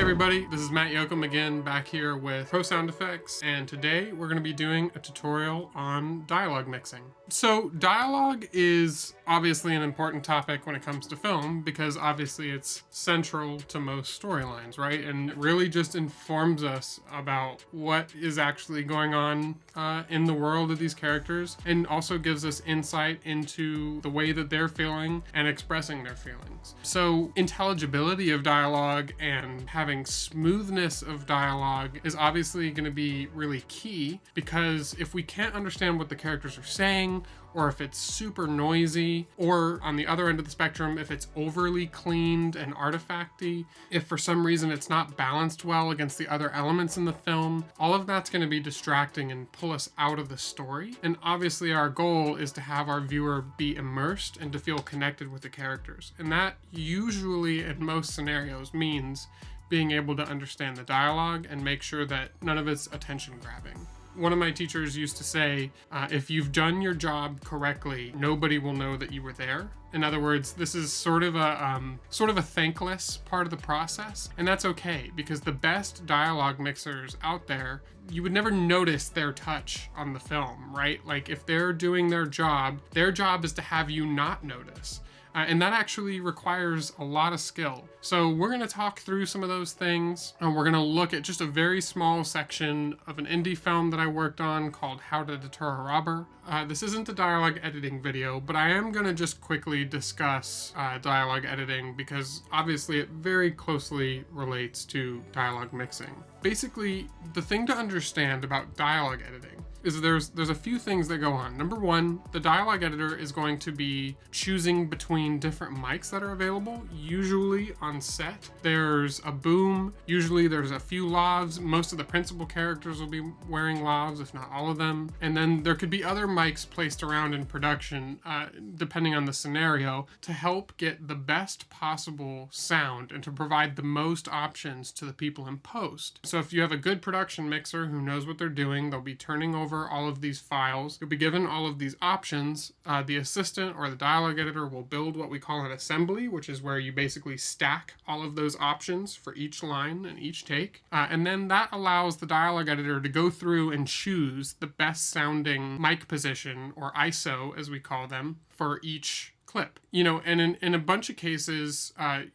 everybody, this is Matt Yocum again, back here with Pro Sound Effects, and today we're going to be doing a tutorial on dialogue mixing. So dialogue is obviously an important topic when it comes to film, because obviously it's central to most storylines, right? And it really just informs us about what is actually going on in the world of these characters, and also gives us insight into the way that they're feeling and expressing their feelings. So intelligibility of dialogue and having smoothness of dialogue is obviously going to be really key, because if we can't understand what the characters are saying, or if it's super noisy, or on the other end of the spectrum, if it's overly cleaned and artifacty, if for some reason it's not balanced well against the other elements in the film, all of that's going to be distracting and pull us out of the story. And obviously our goal is to have our viewer be immersed and to feel connected with the characters. And that usually in most scenarios means being able to understand the dialogue and make sure that none of it's attention grabbing. One of my teachers used to say, if you've done your job correctly, nobody will know that you were there. In other words, this is sort of a thankless part of the process, and that's okay, because the best dialogue mixers out there, you would never notice their touch on the film, right? Like if they're doing their job is to have you not notice. And that actually requires a lot of skill. So we're gonna talk through some of those things, and we're gonna look at just a very small section of an indie film that I worked on called How to Deter a Robber. This isn't a dialogue editing video, but I am gonna just quickly discuss dialogue editing, because obviously it very closely relates to dialogue mixing. Basically, the thing to understand about dialogue editing is there's a few things that go on. Number one, the dialogue editor is going to be choosing between different mics that are available, usually on set. There's a boom, usually there's a few lavs. Most of the principal characters will be wearing lavs, if not all of them. And then there could be other mics placed around in production, depending on the scenario, to help get the best possible sound and to provide the most options to the people in post. So if you have a good production mixer who knows what they're doing, they'll be turning over all of these files. You'll be given all of these options. The assistant or the dialogue editor will build what we call an assembly, which is where you basically stack all of those options for each line and each take. And then that allows the dialogue editor to go through and choose the best sounding mic position, or ISO as we call them, for each clip. You know, and in a bunch of cases,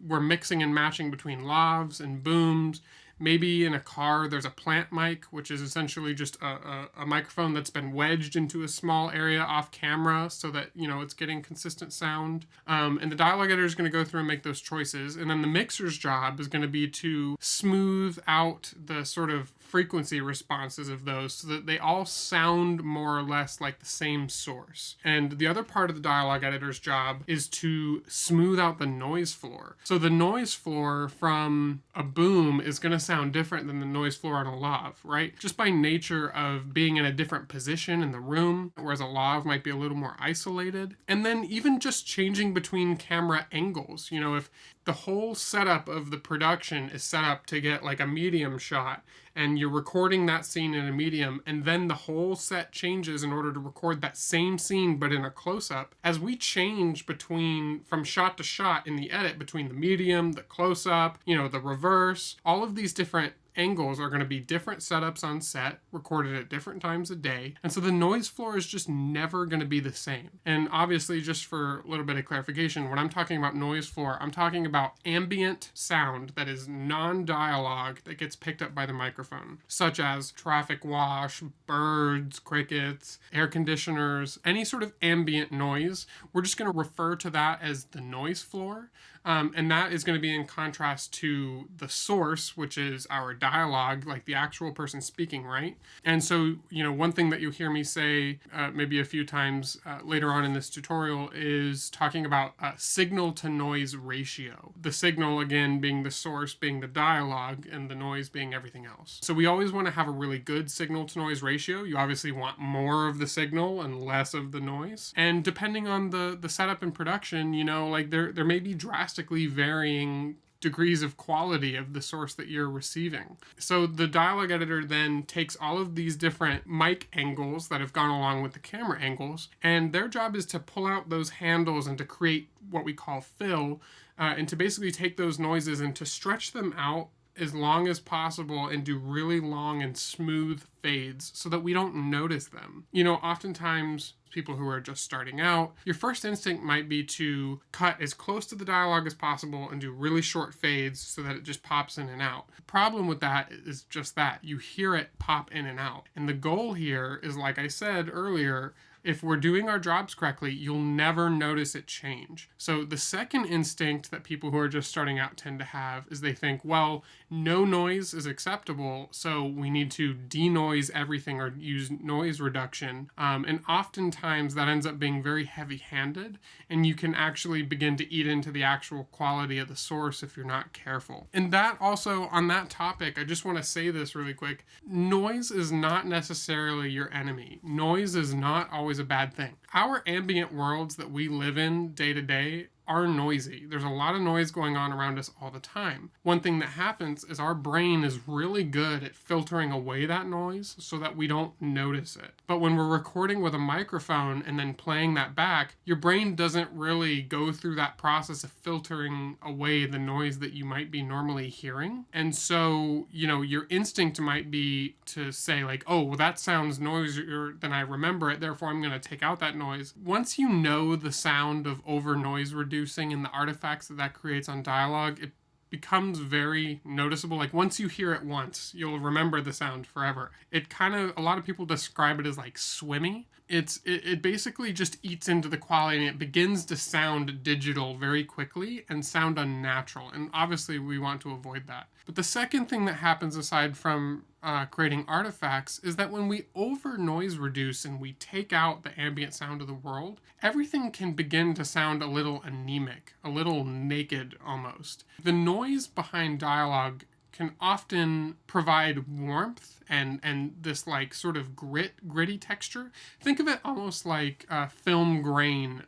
we're mixing and matching between lavs and booms. Maybe in a car, there's a plant mic, which is essentially just a microphone that's been wedged into a small area off camera so that, you know, it's getting consistent sound. And the dialogue editor is going to go through and make those choices. And then the mixer's job is going to be to smooth out the sort of frequency responses of those so that they all sound more or less like the same source. And the other part of the dialogue editor's job is to smooth out the noise floor. So the noise floor from a boom is going to sound different than the noise floor on a lav, right? Just by nature of being in a different position in the room, whereas a lav might be a little more isolated. And then even just changing between camera angles. You know, if the whole setup of the production is set up to get like a medium shot, and you're recording that scene in a medium, and then the whole set changes in order to record that same scene but in a close-up. As we change from shot to shot in the edit, between the medium, the close-up, you know, the reverse, all of these different angles are going to be different setups on set, recorded at different times a day. And so the noise floor is just never going to be the same. And obviously, just for a little bit of clarification, when I'm talking about noise floor, I'm talking about ambient sound that is non-dialogue that gets picked up by the microphone, such as traffic wash, birds, crickets, air conditioners, any sort of ambient noise. We're just going to refer to that as the noise floor. And that is going to be in contrast to the source, which is our dialogue, like the actual person speaking, right? And so, you know, one thing that you'll hear me say maybe a few times later on in this tutorial is talking about signal to noise ratio. The signal, again, being the source, being the dialogue, and the noise being everything else. So we always want to have a really good signal to noise ratio. You obviously want more of the signal and less of the noise. And depending on the setup and production, you know, like there may be drastically varying degrees of quality of the source that you're receiving. So the dialogue editor then takes all of these different mic angles that have gone along with the camera angles, and their job is to pull out those handles and to create what we call fill, and to basically take those noises and to stretch them out as long as possible and do really long and smooth fades so that we don't notice them. You know, oftentimes people who are just starting out, your first instinct might be to cut as close to the dialogue as possible and do really short fades so that it just pops in and out. The problem with that is just that you hear it pop in and out. And the goal here is, like I said earlier, if we're doing our jobs correctly, you'll never notice it change. So the second instinct that people who are just starting out tend to have is they think, well, no noise is acceptable, so we need to denoise everything or use noise reduction. And oftentimes that ends up being very heavy-handed, and you can actually begin to eat into the actual quality of the source if you're not careful. And that also, on that topic, I just want to say this really quick. Noise is not necessarily your enemy. Noise is not always a bad thing. Our ambient worlds that we live in day to day are noisy. There's a lot of noise going on around us all the time. One thing that happens is our brain is really good at filtering away that noise so that we don't notice it. But when we're recording with a microphone and then playing that back, your brain doesn't really go through that process of filtering away the noise that you might be normally hearing. And so, you know, your instinct might be to say like, oh, well, that sounds noisier than I remember it, therefore I'm going to take out that noise. Once you know the sound of over noise reducing and the artifacts that creates on dialogue, it becomes very noticeable. Like once you hear it once, you'll remember the sound forever. It kind of, a lot of people describe it as like swimmy. It basically just eats into the quality and it begins to sound digital very quickly and sound unnatural. And obviously we want to avoid that. But the second thing that happens aside from creating artifacts is that when we over noise reduce and we take out the ambient sound of the world, everything can begin to sound a little anemic, a little naked almost. The noise behind dialogue can often provide warmth and this like sort of gritty texture. Think of it almost like film grain.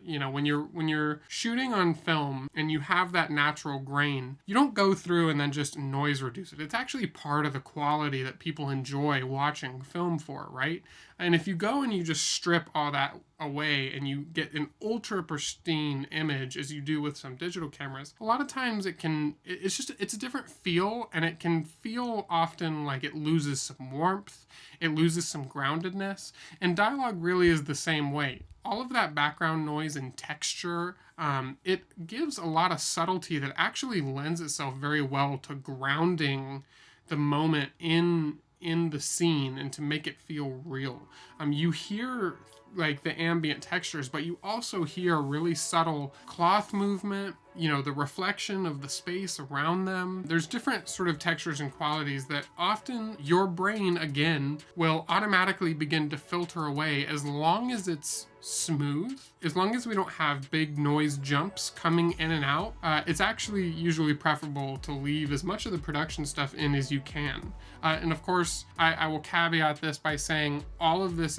You know, when you're shooting on film and you have that natural grain, you don't go through and then just noise reduce it. It's actually part of the quality that people enjoy watching film for, right? And if you go and you just strip all that away and you get an ultra pristine image as you do with some digital cameras, a lot of times it's a different feel, and it can feel often like it loses some warmth, it loses some groundedness, and dialogue really is the same way. All of that background noise and texture, it gives a lot of subtlety that actually lends itself very well to grounding the moment in the scene and to make it feel real. You hear like the ambient textures, but you also hear really subtle cloth movement, you know, the reflection of the space around them. There's different sort of textures and qualities that often your brain, again, will automatically begin to filter away as long as it's smooth, as long as we don't have big noise jumps coming in and out. It's actually usually preferable to leave as much of the production stuff in as you can. And of course, I will caveat this by saying all of this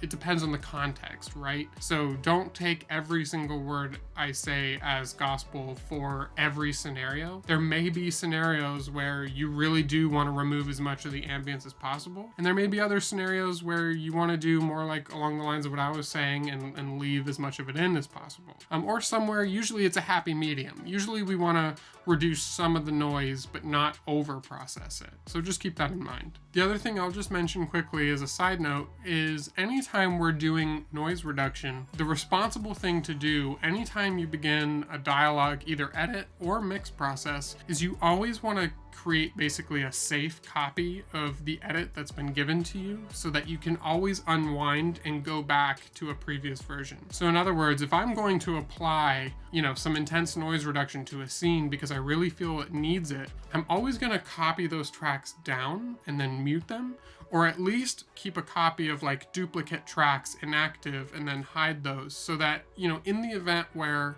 it depends on the context, right? So don't take every single word I say as gospel for every scenario. There may be scenarios where you really do want to remove as much of the ambience as possible. And there may be other scenarios where you want to do more like along the lines of what I was saying and leave as much of it in as possible. Or somewhere, usually it's a happy medium. Usually we want to reduce some of the noise, but not over process it. So just keep that in mind. The other thing I'll just mention quickly as a side note is anytime we're doing noise reduction, the responsible thing to do anytime you begin a dialogue, either edit or mix process, is you always want to create basically a safe copy of the edit that's been given to you so that you can always unwind and go back to a previous version. So in other words, if I'm going to apply, you know, some intense noise reduction to a scene because I really feel it needs it, I'm always going to copy those tracks down and then mute them, or at least keep a copy of like duplicate tracks inactive and then hide those so that, you know, in the event where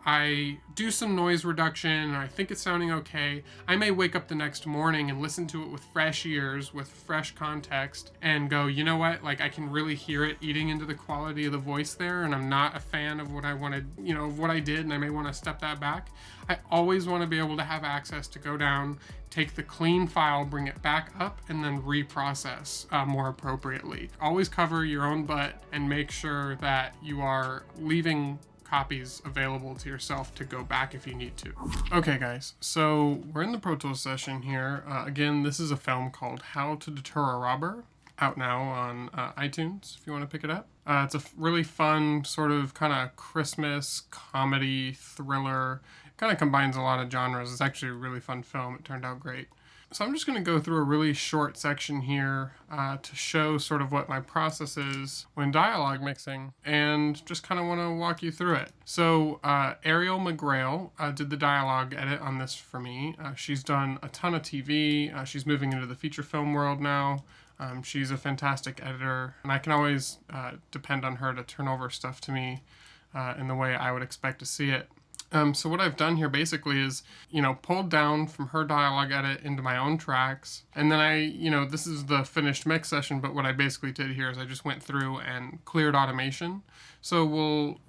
I do some noise reduction and I think it's sounding okay, I may wake up the next morning and listen to it with fresh ears, with fresh context, and go, you know what, like I can really hear it eating into the quality of the voice there, and I'm not a fan of what I wanted, you know, of what I did, and I may want to step that back. I always want to be able to have access to go down, take the clean file, bring it back up, and then reprocess more appropriately. Always cover your own butt and make sure that you are leaving copies available to yourself to go back if you need to. Okay guys, so we're in the Pro Tools session here. Again, this is a film called How to Deter a Robber, out now on iTunes if you want to pick it up. It's a really fun sort of kind of Christmas comedy thriller. It kind of combines a lot of genres. It's actually a really fun film. It turned out great. So I'm just going to go through a really short section here to show sort of what my process is when dialogue mixing, and just kind of want to walk you through it. So Ariel McGrail did the dialogue edit on this for me. She's done a ton of TV. She's moving into the feature film world now. She's a fantastic editor, and I can always depend on her to turn over stuff to me in the way I would expect to see it. So what I've done here basically is, pulled down from her dialogue edit into my own tracks. And then this is the finished mix session, but what I basically did here is I just went through and cleared automation. So we'll,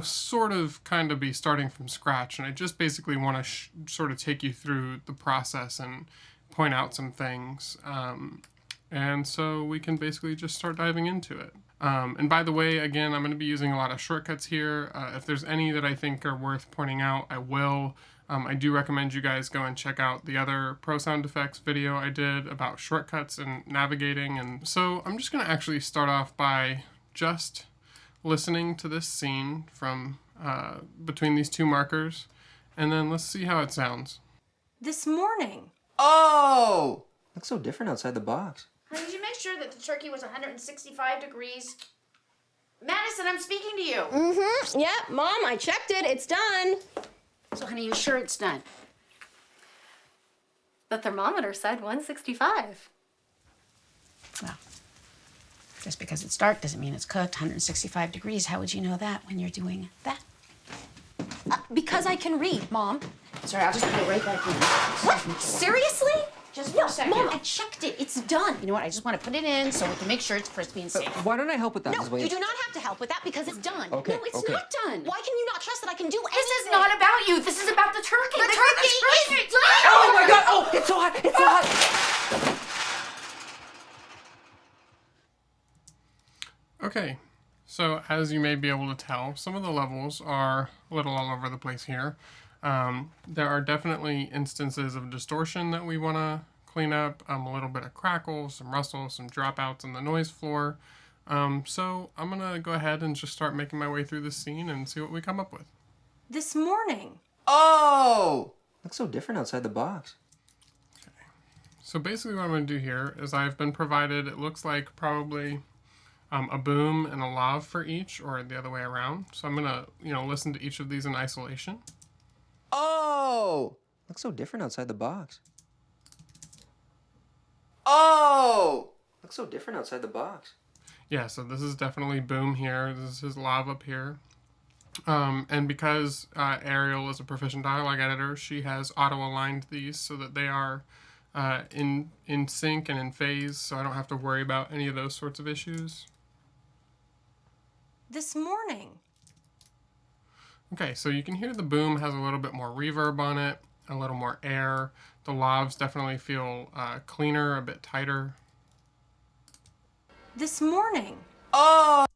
sort of kind of be starting from scratch. And I just basically want to sort of take you through the process and point out some things. And so we can basically just start diving into it. And by the way, again, I'm going to be using a lot of shortcuts here. If there's any that I think are worth pointing out, I will. I do recommend you guys go and check out the other Pro Sound Effects video I did about shortcuts and navigating. And so I'm just going to actually start off by just listening to this scene from between these two markers. And then let's see how it sounds. This morning. Oh! Looks so different outside the box. Honey, did you make sure that the turkey was 165 degrees? Madison, I'm speaking to you. Mm-hmm. Yep, Mom, I checked it. It's done. So, honey, you sure it's done? The thermometer said 165. Well, just because it's dark doesn't mean it's cooked. 165 degrees. How would you know that when you're doing that? Because I can read, Mom. Sorry, I'll just put it right back in. What? Seriously? Just for a second. Mom, I checked it. It's done. You know what? I just want to put it in so we can make sure it's crispy and safe. Why don't I help with that? No, you do not have to help with that because it's done. Okay, No, it's okay. not done. Why can you not trust that I can do anything? This is not about you. This is about the turkey. The turkey is done! Oh my god! Oh, it's so hot! It's so hot! Okay, so as you may be able to tell, some of the levels are a little all over the place here. There are definitely instances of distortion that we want to clean up, a little bit of crackle, some rustle, some dropouts in the noise floor. So I'm going to go ahead and just start making my way through this scene and see what we come up with. This morning. Oh! Looks so different outside the box. Okay. So basically what I'm going to do here is I've been provided, it looks like probably a boom and a lav for each, or the other way around. So I'm going to, listen to each of these in isolation. Oh! Looks so different outside the box. Oh! Looks so different outside the box. Yeah, so this is definitely boom here. This is his lav up here. And because Ariel is a proficient dialogue editor, she has auto-aligned these so that they are in sync and in phase, so I don't have to worry about any of those sorts of issues. This morning. Okay, so you can hear the boom has a little bit more reverb on it, a little more air. The lavs definitely feel cleaner, a bit tighter. This morning. Oh!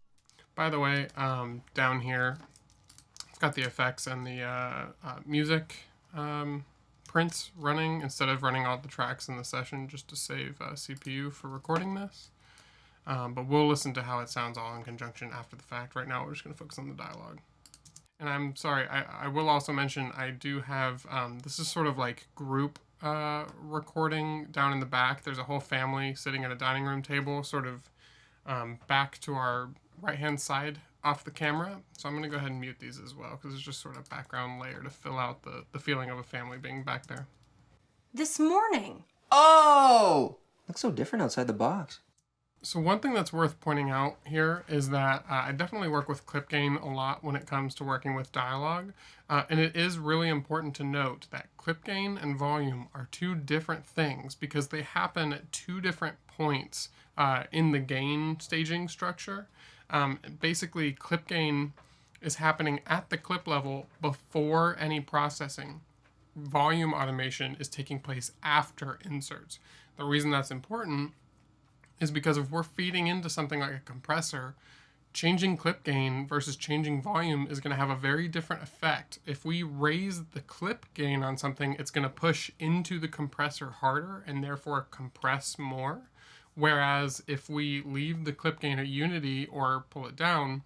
By the way, down here, I've got the effects and the music prints running instead of running all the tracks in the session just to save CPU for recording this. But we'll listen to how it sounds all in conjunction after the fact. Right now, we're just going to focus on the dialogue. And I'm sorry, I will also mention I do have, this is sort of like group recording down in the back. There's a whole family sitting at a dining room table, sort of back to our right-hand side off the camera. So I'm going to go ahead and mute these as well, because it's just sort of background layer to fill out the feeling of a family being back there. This morning. Oh! Looks so different outside the box. So one thing that's worth pointing out here is that I definitely work with clip gain a lot when it comes to working with dialogue. And it is really important to note that clip gain and volume are two different things because they happen at two different points in the gain staging structure. Basically, clip gain is happening at the clip level before any processing. Volume automation is taking place after inserts. The reason that's important is because if we're feeding into something like a compressor, changing clip gain versus changing volume is going to have a very different effect. If we raise the clip gain on something, it's going to push into the compressor harder and therefore compress more. Whereas if we leave the clip gain at unity or pull it down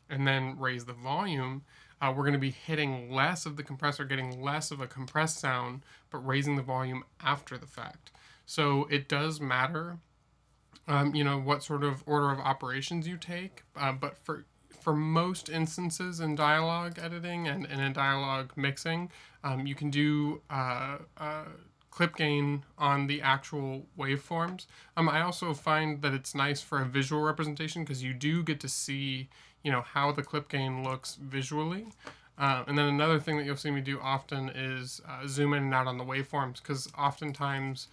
and then raise the volume, we're going to be hitting less of the compressor, getting less of a compressed sound, but raising the volume after the fact. So it does matter, what sort of order of operations you take. But for most instances in dialogue editing and in dialogue mixing, you can do clip gain on the actual waveforms. I also find that it's nice for a visual representation because you do get to see, how the clip gain looks visually. And then another thing that you'll see me do often is zoom in and out on the waveforms, because oftentimes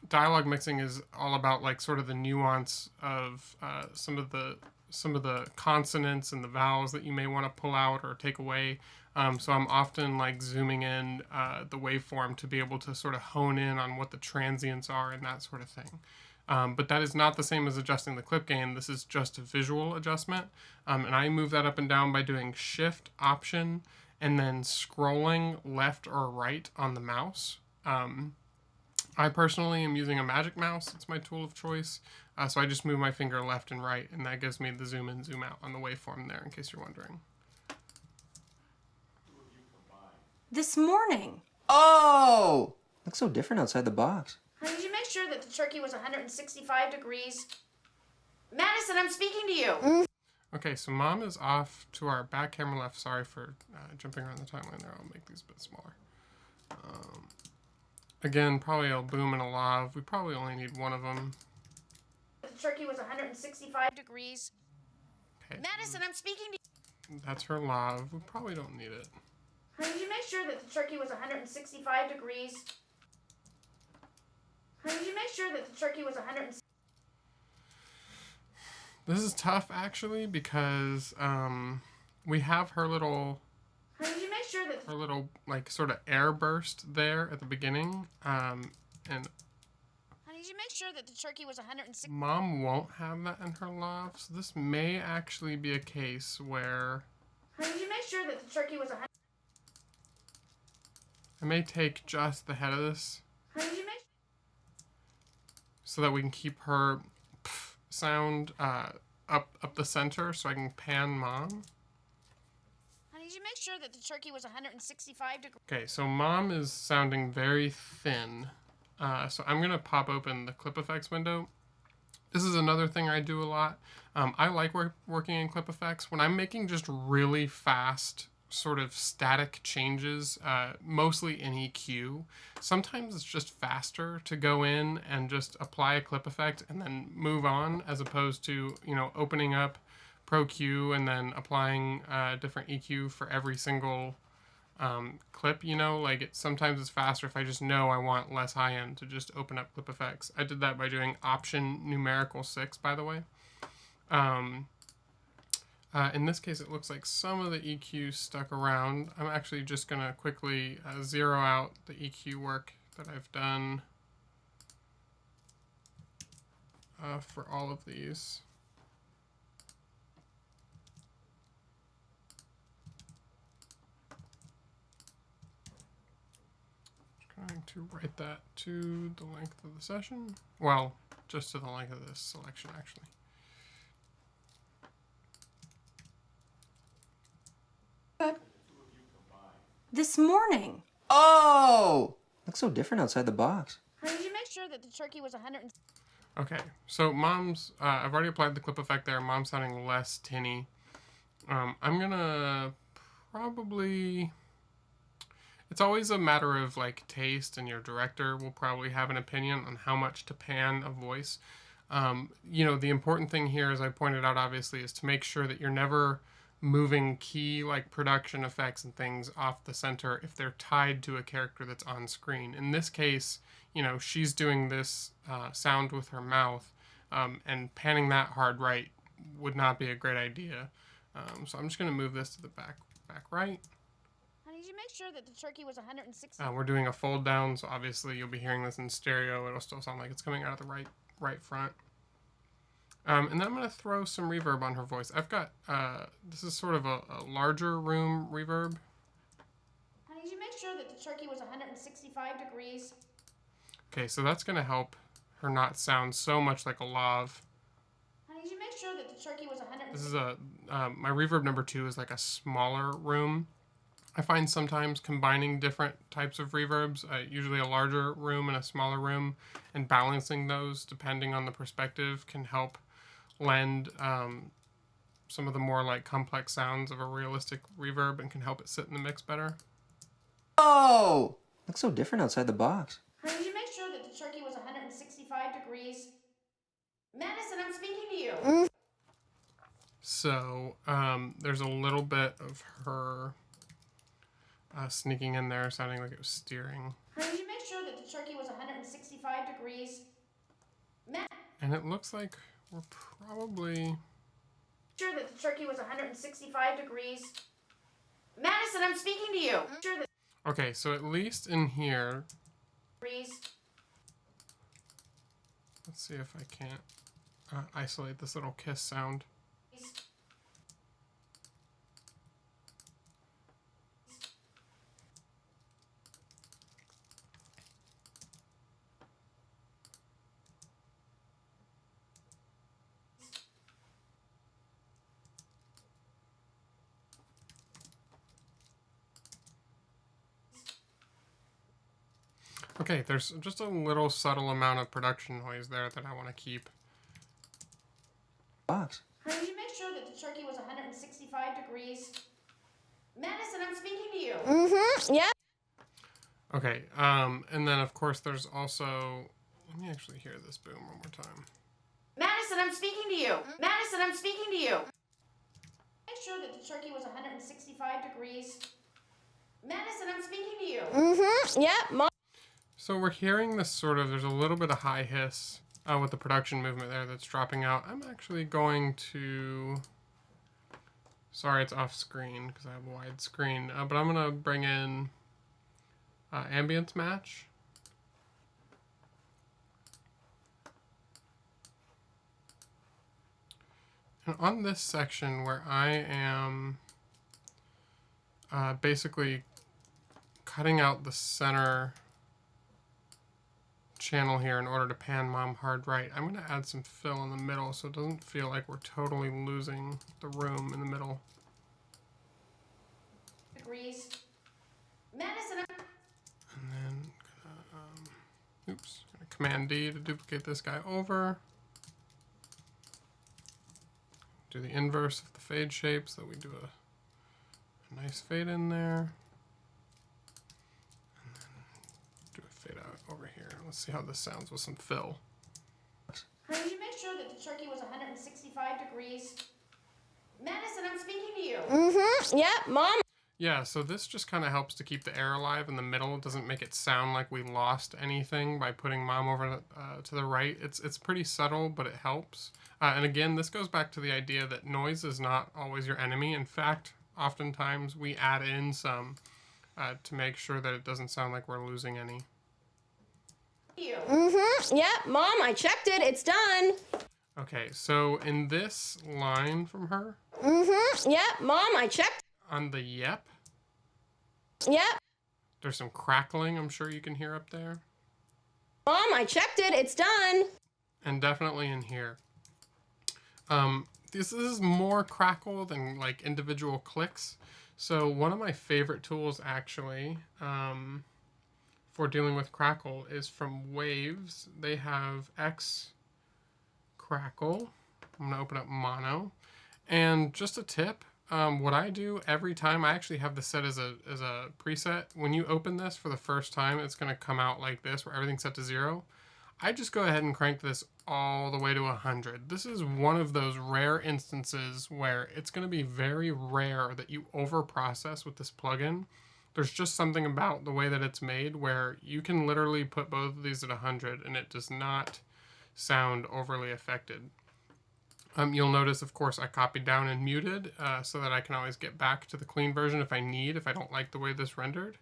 dialogue mixing is all about like sort of the nuance of some of the consonants and the vowels that you may want to pull out or take away. So I'm often like zooming in the waveform to be able to sort of hone in on what the transients are and that sort of thing. But that is not the same as adjusting the clip gain. This is just a visual adjustment. And I move that up and down by doing Shift, Option, and then scrolling left or right on the mouse. I personally am using a magic mouse. It's my tool of choice. So I just move my finger left and right, and that gives me the zoom in, zoom out on the waveform there, in case you're wondering. This morning. Oh! Looks so different outside the box. Honey, did you make sure that the turkey was 165 degrees? Madison, I'm speaking to you. Okay, so Mom is off to our back camera left. Sorry for jumping around the timeline there. I'll make these a bit smaller. Again, probably a boom and a lav. We probably only need one of them. The turkey was 165 degrees. Okay. Madison, I'm speaking to you. That's her lav. We probably don't need it. Honey, did you make sure that the turkey was 165 degrees? Honey, did you make sure that the turkey was 100? This is tough, actually, because we have her little... Honey, did you make sure that... Her little, like, sort of air burst there at the beginning. And... Honey, did you make sure that the turkey was 160? Mom won't have that in her lav, so this may actually be a case where... Honey, did you make sure that the turkey was 100? I may take just the head of this. Honey, did you make... So that we can keep her sound up the center, so I can pan Mom. Honey, did you make sure that the turkey was 165 degrees? Okay, so Mom is sounding very thin. So I'm going to pop open the clip effects window. This is another thing I do a lot. I like working in clip effects. When I'm making just really fast sort of static changes, mostly in EQ, sometimes it's just faster to go in and just apply a clip effect and then move on, as opposed to, opening up Pro Q and then applying different EQ for every single clip, sometimes it's faster if I just know I want less high end to just open up clip effects. I did that by doing Option numerical 6, by the way. In this case, it looks like some of the EQ stuck around. I'm actually just going to quickly zero out the EQ work that I've done for all of these. Trying to write that to the length of the session. Well, just to the length of this selection, actually. This morning. Oh! Looks so different outside the box. Honey, did you make sure that the turkey was 100? Okay, so Mom's, I've already applied the clip effect there. Mom's sounding less tinny. I'm gonna probably... It's always a matter of like taste, and your director will probably have an opinion on how much to pan a voice. The important thing here, as I pointed out, obviously, is to make sure that you're never moving key like production effects and things off the center if they're tied to a character that's on screen. In this case, she's doing this sound with her mouth, and panning that hard right would not be a great idea. So I'm just going to move this to the back right. Honey, did you make sure that the turkey was 160? We're doing a fold down, so obviously you'll be hearing this in stereo. It'll still sound like it's coming out of the right front. And then I'm going to throw some reverb on her voice. I've got, this is sort of a larger room reverb. Honey, did you make sure that the turkey was 165 degrees? Okay, so that's going to help her not sound so much like a Lav. Honey, did you make sure that the turkey was 100? This is my reverb number 2 is like a smaller room. I find sometimes combining different types of reverbs, usually a larger room and a smaller room, and balancing those depending on the perspective can help lend some of the more like complex sounds of a realistic reverb and can help it sit in the mix better. Oh! Looks so different outside the box. Honey, did you make sure that the turkey was 165 degrees? Madison, I'm speaking to you. So there's a little bit of her sneaking in there, sounding like it was steering. Honey, did you make sure that the turkey was 165 degrees? And it looks like we're probably... Sure that the turkey was 165 degrees. Madison, I'm speaking to you. Sure that Okay, so at least in here... degrees. Let's see if I can't isolate this little kiss sound. Okay, there's just a little subtle amount of production noise there that I want to keep. Box. Honey, did you make sure that the turkey was 165 degrees? Madison, I'm speaking to you. Mm-hmm, yeah. Okay, and then of course there's also... Let me actually hear this boom one more time. Madison, I'm speaking to you. Madison, I'm speaking to you. Make sure that the turkey was 165 degrees. Madison, I'm speaking to you. Mm-hmm, yeah, Mom. So we're hearing this sort of... There's a little bit of high hiss with the production movement there that's dropping out. I'm actually going to... Sorry, it's off screen because I have a wide screen. But I'm going to bring in ambience match. And on this section where I am basically cutting out the center channel here in order to pan mom hard right, I'm going to add some fill in the middle so it doesn't feel like we're totally losing the room in the middle. Degrees. Madison, And then, gonna Command D to duplicate this guy over. Do the inverse of the fade shape so that we do a nice fade in there. And then do a fade out over here. Let's see how this sounds with some fill. Honey, did you make sure that the turkey was 165 degrees? Madison, I'm speaking to you. Mm-hmm, yeah, Mom. Yeah, so this just kind of helps to keep the air alive in the middle. It doesn't make it sound like we lost anything by putting mom over to the right. It's pretty subtle, but it helps. And again, this goes back to the idea that noise is not always your enemy. In fact, oftentimes we add in some to make sure that it doesn't sound like we're losing any. Mm-hmm, yeah, Mom, I checked it. It's done. Okay, so in this line from her... Mm-hmm, yeah, Mom, I checked. On the yep. Yep. There's some crackling I'm sure you can hear up there. Mom, I checked it. It's done. And definitely in here. This is more crackle than like individual clicks. So one of my favorite tools actually for dealing with crackle is from Waves. They have X crackle. I'm gonna open up mono. And just a tip, what I do every time, I actually have this set as a preset. When you open this for the first time, it's gonna come out like this where everything's set to 0. I just go ahead and crank this all the way to 100. This is one of those rare instances where it's going to be very rare that you over-process with this plugin. There's just something about the way that it's made where you can literally put both of these at 100 and it does not sound overly affected. You'll notice, of course, I copied down and muted so that I can always get back to the clean version if I don't like the way this rendered.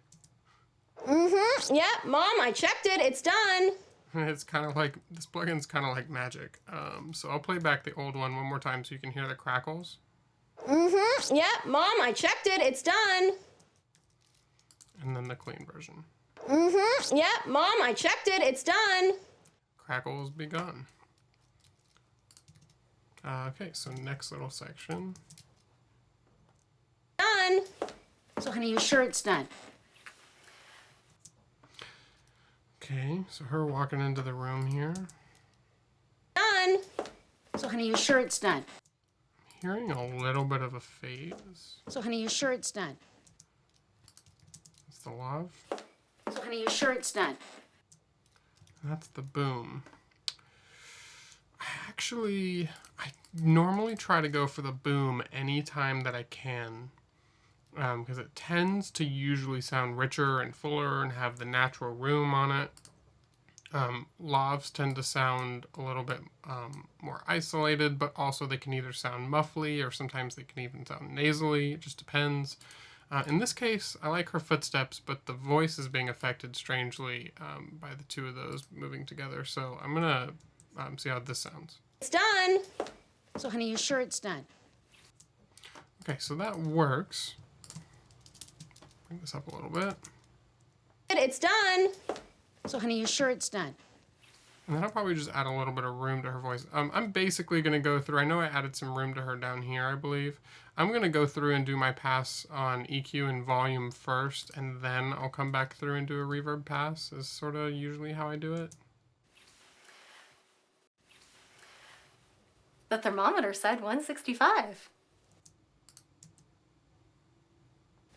Mm-hmm, yeah, Mom, I checked it. It's done. It's kind of like, this plugin's kind of like magic. So I'll play back the old one more time so you can hear the crackles. Mm-hmm. Yep, Mom, I checked it. It's done. And then the clean version. Mm-hmm. Yep, Mom, I checked it. It's done. Crackles begun. Okay, so next little section. Done. So, honey, you sure it's done? Okay, so her walking into the room here. Done. So, honey, you sure it's done? Hearing a little bit of a phase. So, honey, you sure it's done? That's the Lav. So, honey, you sure it's done? That's the boom. I normally try to go for the boom anytime that I can. Because it tends to usually sound richer and fuller and have the natural room on it. Lavs tend to sound a little bit more isolated, but also they can either sound muffly or sometimes they can even sound nasally. It just depends. In this case, I like her footsteps, but the voice is being affected strangely by the two of those moving together. So I'm going to see how this sounds. It's done. So, honey, you sure it's done? Okay, so that works. Bring this up a little bit. It's done. So, honey, you sure it's done? And then I'll probably just add a little bit of room to her voice. I'm basically going to go through, I know I added some room to her down here, I believe. I'm going to go through and do my pass on EQ and volume first, and then I'll come back through and do a reverb pass, is sort of usually how I do it. The thermometer said 165.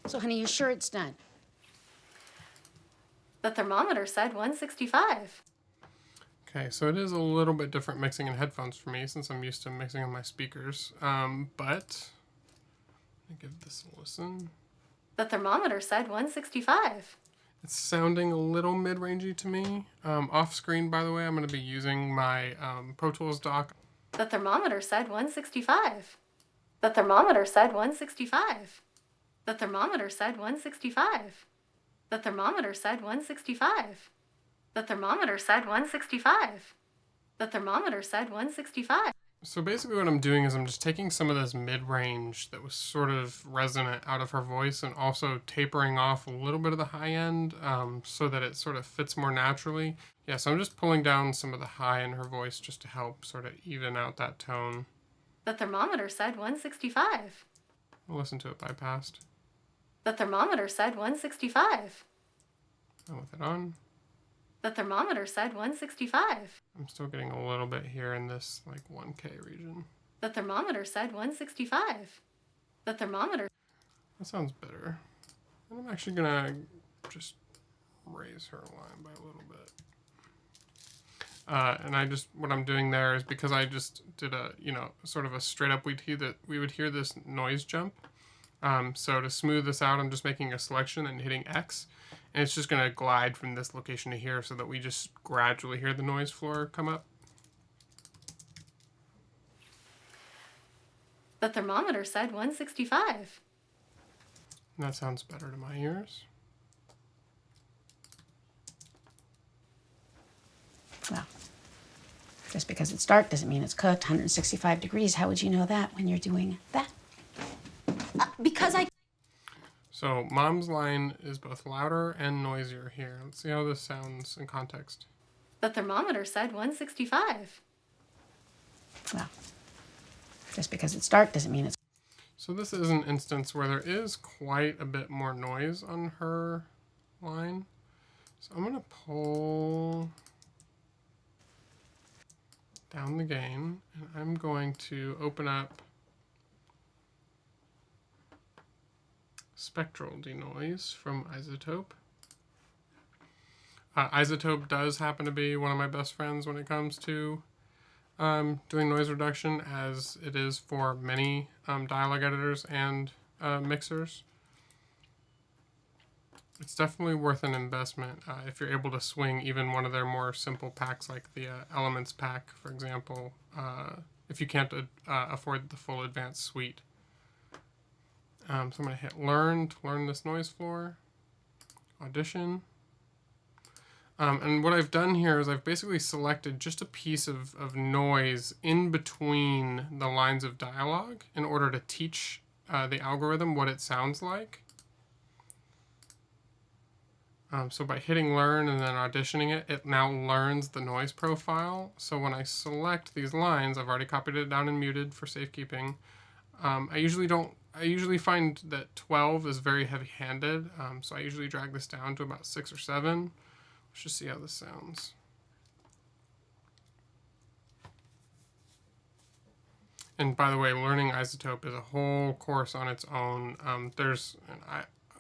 So, honey, you sure it's done? The thermometer said 165. Okay, so it is a little bit different mixing in headphones for me since I'm used to mixing on my speakers. But let me give this a listen. The thermometer said 165. It's sounding a little mid-rangey to me. Off screen, by the way, I'm going to be using my Pro Tools dock. The thermometer said 165. The thermometer said 165. The thermometer said 165. The thermometer said 165. The thermometer said 165. The thermometer said 165. So basically what I'm doing is I'm just taking some of this mid-range that was sort of resonant out of her voice and also tapering off a little bit of the high end so that it sort of fits more naturally. Yeah, so I'm just pulling down some of the high in her voice just to help sort of even out that tone. The thermometer said 165. I'll listen to it bypassed. The thermometer said 165. And with it on. The thermometer said 165. I'm still getting a little bit here in this like 1K region. The thermometer said 165. The thermometer. That sounds better. And I'm actually gonna just raise her line by a little bit. And what I'm doing there is because I just did a, sort of a straight up, we would hear this noise jump. So to smooth this out, I'm just making a selection and hitting X. And it's just going to glide from this location to here so that we just gradually hear the noise floor come up. The thermometer said 165. And that sounds better to my ears. Well, just because it's dark doesn't mean it's cooked. 165 degrees. How would you know that when you're doing that? Because I... So Mom's line is both louder and noisier here. Let's see how this sounds in context. The thermometer said 165. Well, just because it's dark doesn't mean it's... So this is an instance where there is quite a bit more noise on her line. So I'm going to pull down the gain, and I'm going to open up spectral denoise from Isotope. Isotope does happen to be one of my best friends when it comes to doing noise reduction, as it is for many dialogue editors and mixers. It's definitely worth an investment if you're able to swing even one of their more simple packs like the Elements pack, for example, if you can't afford the full advanced suite. So I'm going to hit Learn to learn this noise floor. Audition. And what I've done here is I've basically selected just a piece of noise in between the lines of dialogue in order to teach the algorithm what it sounds like. So by hitting learn and then auditioning it, it now learns the noise profile. So when I select these lines, I've already copied it down and muted for safekeeping. I usually find that 12 is very heavy-handed. So I usually drag this down to about 6 or 7. Let's just see how this sounds. And by the way, learning isotope is a whole course on its own.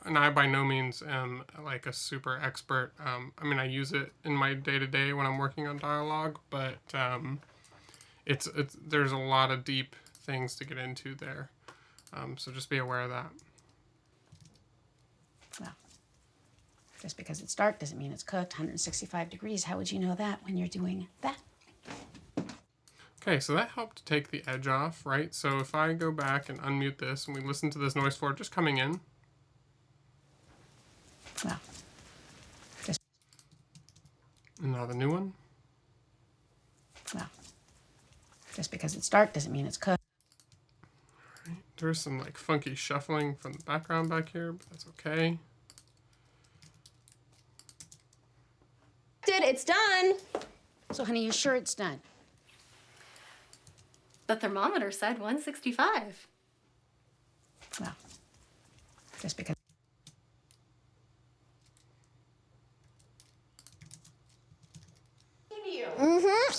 And I by no means am like a super expert. I mean, I use it in my day-to-day when I'm working on dialogue, but there's a lot of deep things to get into there. So just be aware of that. Well, just because it's dark doesn't mean it's cooked. 165 degrees, how would you know that when you're doing that? Okay, so that helped take the edge off, right? So if I go back and unmute this and we listen to this noise floor just coming in. Well, And now the new one. Well, just because it's dark doesn't mean it's cooked. All right, there's some like funky shuffling from the background back here, but that's okay. It's done. So, honey, you sure it's done? The thermometer said 165. Well, just because.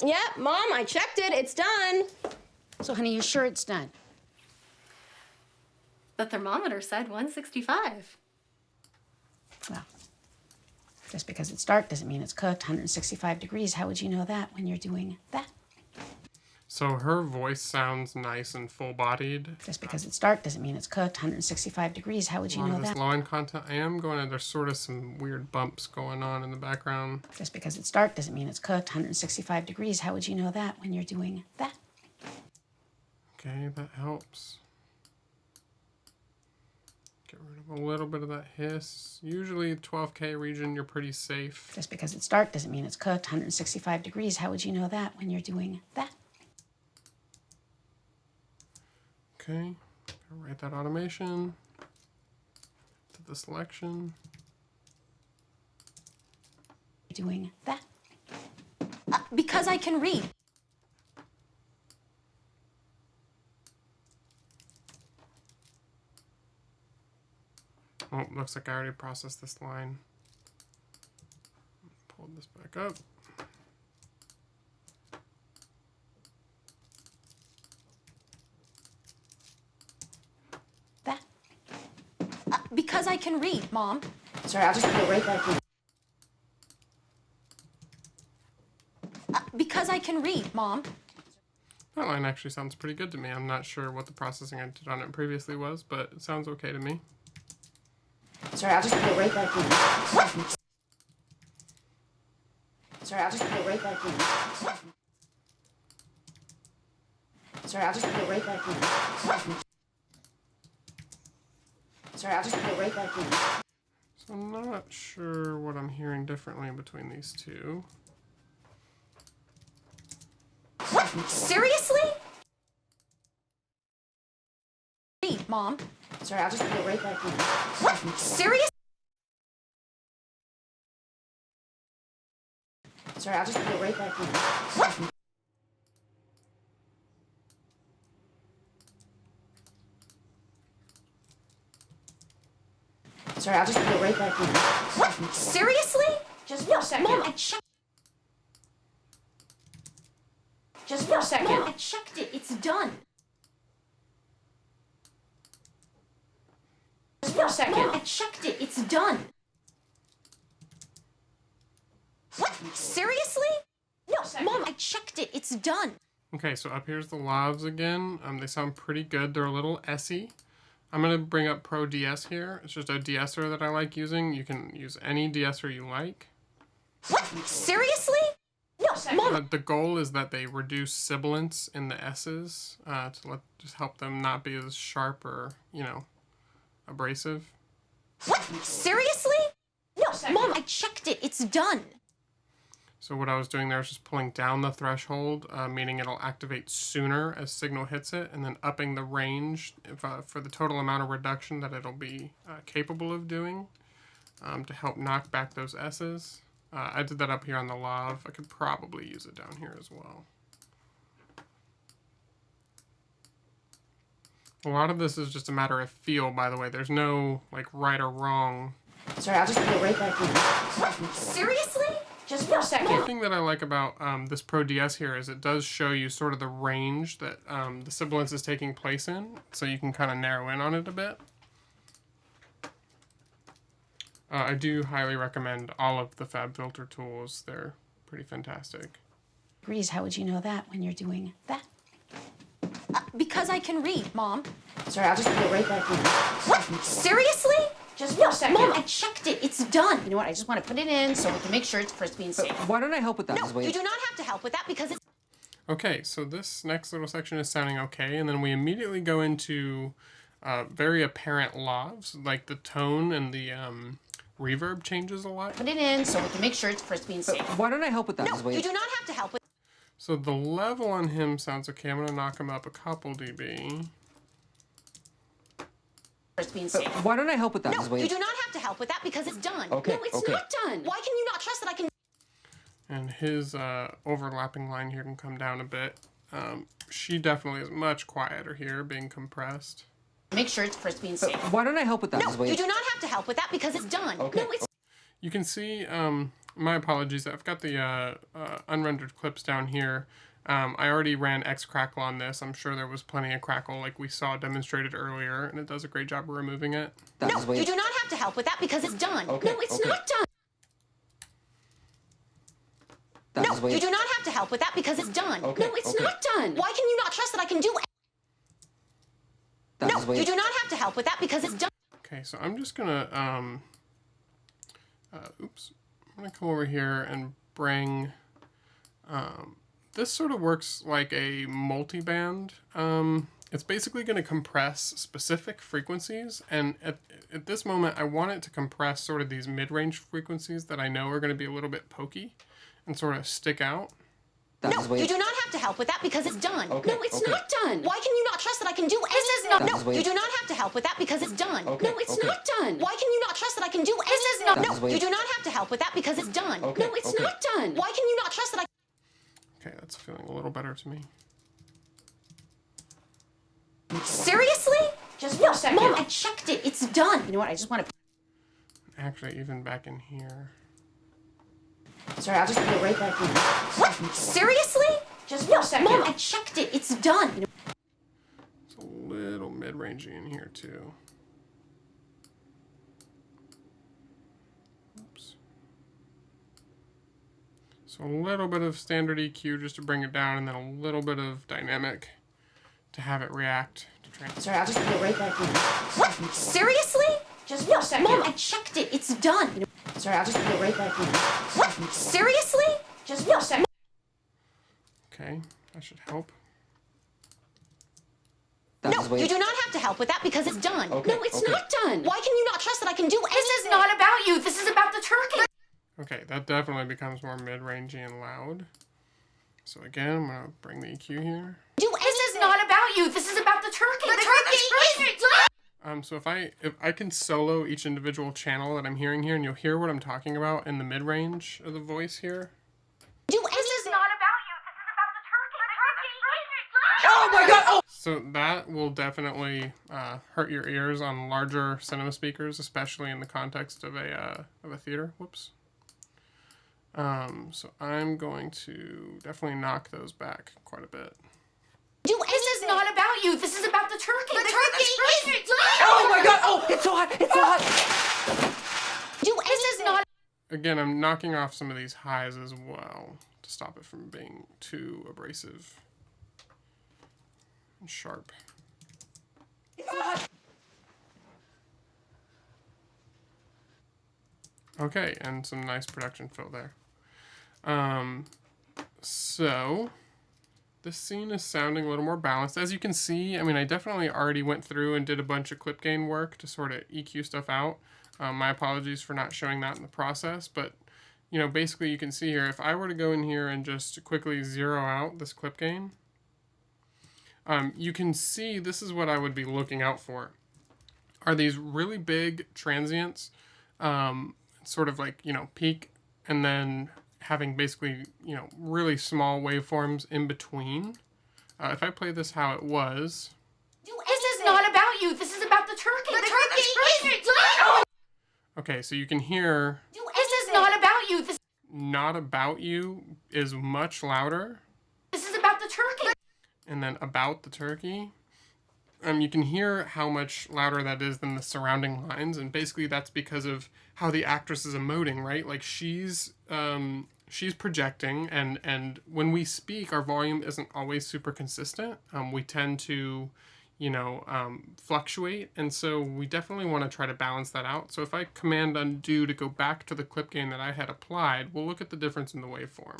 Yep, Mom, I checked it. It's done. So, honey, you sure it's done? The thermometer said 165. Well, just because it's dark doesn't mean it's cooked. 165 degrees, how would you know that when you're doing that? So her voice sounds nice and full-bodied. Just because it's dark doesn't mean it's cooked. 165 degrees, how would you know This that? low-end content, I am going to, there's sort of some weird bumps going on in the background. Just because it's dark doesn't mean it's cooked. 165 degrees, how would you know that when you're doing that? Okay, that helps. Get rid of a little bit of that hiss. Usually 12K region, you're pretty safe. Just because it's dark doesn't mean it's cooked. 165 degrees, how would you know that when you're doing that? Okay, write that automation. To the selection. Doing that. Because I can read. Oh, looks like I already processed this line. Pull this back up. That. Because I can read, Mom. Sorry, I'll just put it right back in. Because I can read, Mom. That line actually sounds pretty good to me. I'm not sure what the processing I did on it previously was, but it sounds okay to me. Sorry, I'll just put it right back in. Sorry, I'll just put it right back in. Sorry, I'll just put it right back in. Sorry, I'll just put it right back in. So I'm not sure what I'm hearing differently between these two. Seriously? Read, Mom. Sorry, I'll just put it right back in. Serious? Sorry, I'll just put it right back in. Sorry, I'll just put it right back in. Seriously? Just for a second. Mom, I checked. Just for a second. Mom, I checked it. It's done. Just for a second. Mom, I checked it. It's done. Seriously? No, Mom, I checked it. It's done. Okay, so up here's the lavs again. They sound pretty good. They're a little essy. I'm going to bring up Pro De-Ess here. It's just a de-esser that I like using. You can use any de-esser you like. Seriously? No, Mom. The goal is that they reduce sibilance in the S's to just help them not be as sharp or, you know, abrasive. Seriously? No, Mom, I checked it. It's done. So what I was doing there is just pulling down the threshold, meaning it'll activate sooner as signal hits it, and then upping the range for the total amount of reduction that it'll be capable of doing to help knock back those S's. I did that up here on the Lav. I could probably use it down here as well. A lot of this is just a matter of feel, by the way. There's no like right or wrong. Sorry, I'll just put it right back in. Seriously? Just for a second. The thing that I like about this Pro De-Ess here is it does show you sort of the range that the sibilance is taking place in, so you can kind of narrow in on it a bit. I do highly recommend all of the FabFilter tools. They're pretty fantastic. Degrees, how would you know that when you're doing that? Because I can read, Mom. Sorry, I'll just put it right back in. What? Seriously? Just for a second. Mom, I checked it. It's done. You know what? I just want to put it in so we can make sure it's crispy and safe. Why don't I help with that? Just wait. You do not have to help with that because it's... Okay, so this next little section is sounding okay, and then we immediately go into very apparent lavs, like the tone and the reverb changes a lot. Put it in so we can make sure it's crispy and safe. Why don't I help with that? Just wait. You do not have to help with... So the level on him sounds okay. I'm going to knock him up a couple dB. Crispy and safe. Why don't I help with that? Just wait. You do not have to help with that because it's done. Okay, No, it's okay. not done. Why can you not trust that I can... And his overlapping line here can come down a bit. She definitely is much quieter here, being compressed. Make sure it's crispy and safe. Why don't I help with that? Just wait. You do not have to help with that because it's done. Okay. No, it's... You can see, my apologies, I've got the unrendered clips down here. I already ran X Crackle on this. I'm sure there was plenty of crackle like we saw demonstrated earlier, and it does a great job of removing it. Just wait. You do not have to help with that because it's done. Okay, No, it's okay. not done. Just wait. You do not have to help with that because it's done. Okay, No, it's okay. not done. Why can you not trust that I can do it? Just wait. You do not have to help with that because it's done. Okay, so I'm just gonna, oops. I'm gonna come over here and bring, this sort of works like a multiband. It's basically gonna compress specific frequencies, and at this moment, I want it to compress sort of these mid-range frequencies that I know are gonna be a little bit pokey and sort of stick out. Just wait. You do not have to help with that because it's done. Okay, No, it's okay. not done. Why can you not trust that I can do it? This is not... Just wait. You do not have to help with that because it's done. Okay, No, it's okay. not done. Why can you not trust that I can do it? This is not... Just wait. You do not have to help with that because it's done. Okay, No, it's okay. not done. Why can you not trust that I... Okay, that's feeling a little better to me. Seriously? Just for a second. Mom, I checked it. It's done. You know what? I just want to... Actually, even back in here. Sorry, I'll just put it right back in. What? Seriously? Just for a second. Mom, I checked it. It's done. It's a little mid-rangey in here too. Oops. So a little bit of standard EQ just to bring it down, and then a little bit of dynamic to have it react to transients. Sorry, I'll just put it right back in. What? Seriously? Just for a second. Mom, I checked it. It's done. Sorry, I'll just put it right back in. What? Seriously? Just for a second. Okay, that should help. Just wait. You do not have to help with that because it's done. Okay, No, it's okay. not done. Why can you not trust that I can do anything? This is not about you. This is about the turkey. Okay, that definitely becomes more mid-rangey and loud. So again, I'm gonna bring the EQ here. This is not about you. This is about the turkey. The turkey is So if I can solo each individual channel that I'm hearing here, and you'll hear what I'm talking about in the mid-range of the voice here. This is not about you. This is about the turkey. The turkey is Oh my god! Oh! So that will definitely hurt your ears on larger cinema speakers, especially in the context of a theater. Whoops. So I'm going to definitely knock those back quite a bit. This is not about you. This is about the turkey. The turkey is Oh my god! Oh! It's so hot! It's so hot! This is not. Again, I'm knocking off some of these highs as well to stop it from being too abrasive and sharp. It's so hot! Okay, and some nice production fill there. So this scene is sounding a little more balanced. As you can see, I mean, I definitely already went through and did a bunch of clip gain work to sort of EQ stuff out. My apologies for not showing that in the process, but you know, basically you can see here, if I were to go in here and just quickly zero out this clip gain, you can see this is what I would be looking out for. Are these really big transients, sort of like, you know, peak, and then having basically, you know, really small waveforms in between. If I play this how it was. This is not about you. This is about the turkey. The turkey is done. Okay, so you can hear. This is not about you. This Not about you is much louder. is about the turkey. And then about the turkey. You can hear how much louder that is than the surrounding lines, and basically that's because of how the actress is emoting, right? Like she's projecting, and when we speak, our volume isn't always super consistent. We tend to, you know, fluctuate, and so we definitely want to try to balance that out. So if I command undo to go back to the clip gain that I had applied, we'll look at the difference in the waveform.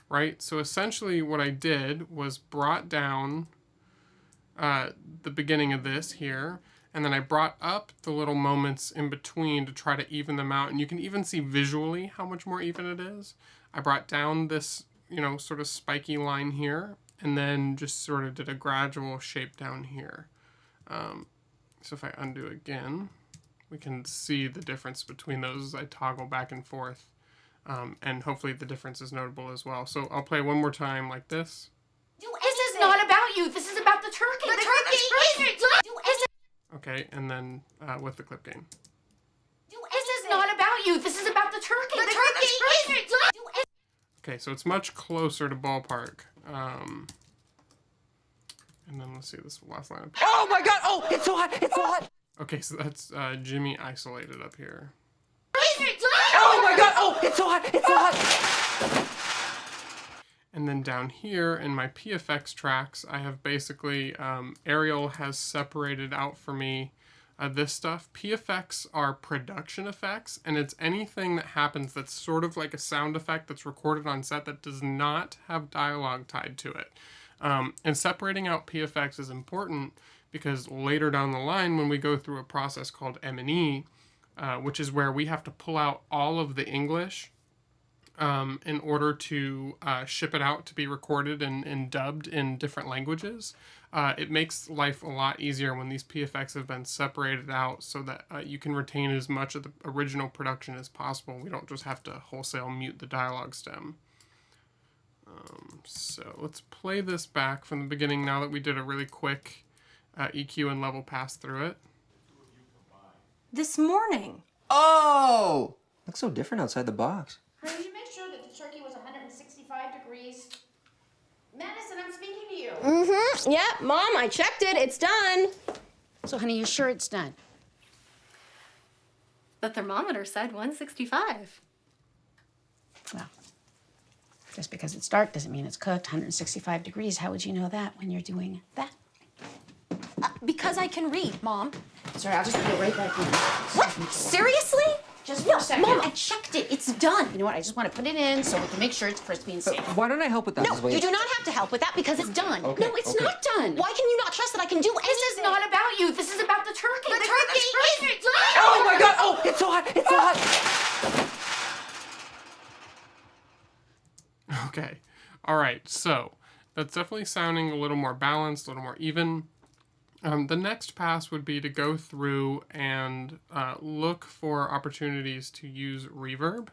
Right? So essentially what I did was brought down the beginning of this here, and then I brought up the little moments in between to try to even them out, and you can even see visually how much more even it is. I brought down this, you know, sort of spiky line here, and then just sort of did a gradual shape down here. So if I undo again, we can see the difference between those as I toggle back and forth, and hopefully the difference is notable as well. So I'll play one more time like this. This is not about you. This is about the turkey. The turkey is done. Okay, and then with the clip gain. This is not about you. This is about the turkey. The turkey is done. Okay, so it's much closer to ballpark. And then let's see this last line. Oh my god! Oh, it's so hot! It's so hot! Okay, so that's Jimmy isolated up here. Oh my god! Oh, it's so hot! It's so hot! And then down here in my PFX tracks, I have basically, Ariel has separated out for me this stuff. PFX are production effects, and it's anything that happens that's sort of like a sound effect that's recorded on set that does not have dialogue tied to it. And separating out PFX is important because later down the line, when we go through a process called M&E, which is where we have to pull out all of the English in order to ship it out to be recorded and dubbed in different languages. It makes life a lot easier when these PFX have been separated out so that you can retain as much of the original production as possible. We don't just have to wholesale mute the dialogue stem. So let's play this back from the beginning now that we did a really quick EQ and level pass through it. This morning. Oh! Looks so different outside the box. Did you make sure that the turkey was 165 degrees? Madison, I'm speaking to you. Mm-hmm. Yep, Mom, I checked it. It's done. So, honey, you sure it's done? The thermometer said 165. Well, just because it's dark doesn't mean it's cooked. 165 degrees. How would you know that when you're doing that? Because I can read, Mom. Sorry, I'll just put it right back in. What? Seriously? Just for a second. Mom, I checked it. It's done. You know what? I just want to put it in so we can make sure it's crispy and safe. Why don't I help with that? No, you do not have to help with that because it's done. Okay, No, it's okay. not done. Why can you not trust that I can do anything? This is not about you. This is about the turkey. The turkey is done. Oh my god! Oh, it's so hot! It's so hot! Okay. All right. So that's definitely sounding a little more balanced, a little more even. The next pass would be to go through and look for opportunities to use reverb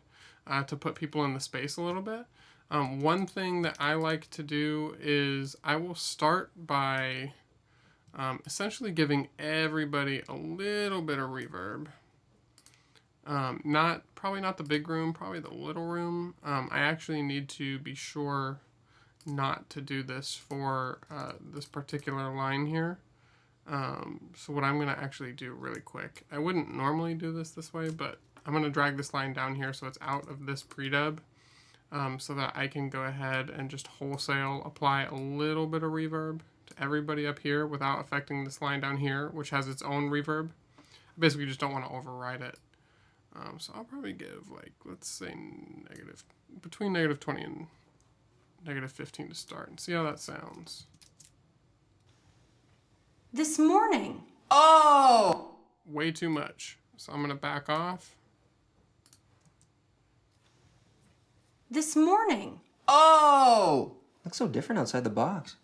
to put people in the space a little bit. One thing that I like to do is I will start by essentially giving everybody a little bit of reverb. Probably not the big room, probably the little room. I actually need to be sure not to do this for this particular line here. So what I'm going to actually do really quick, I wouldn't normally do this way, but I'm going to drag this line down here so it's out of this pre-dub, so that I can go ahead and just wholesale apply a little bit of reverb to everybody up here without affecting this line down here, which has its own reverb. I basically just don't want to override it. So I'll probably give, like, let's say between -20 and -15 to start and see how that sounds. This morning. Oh! Way too much. So I'm going to back off. This morning. Oh! Looks so different outside the box.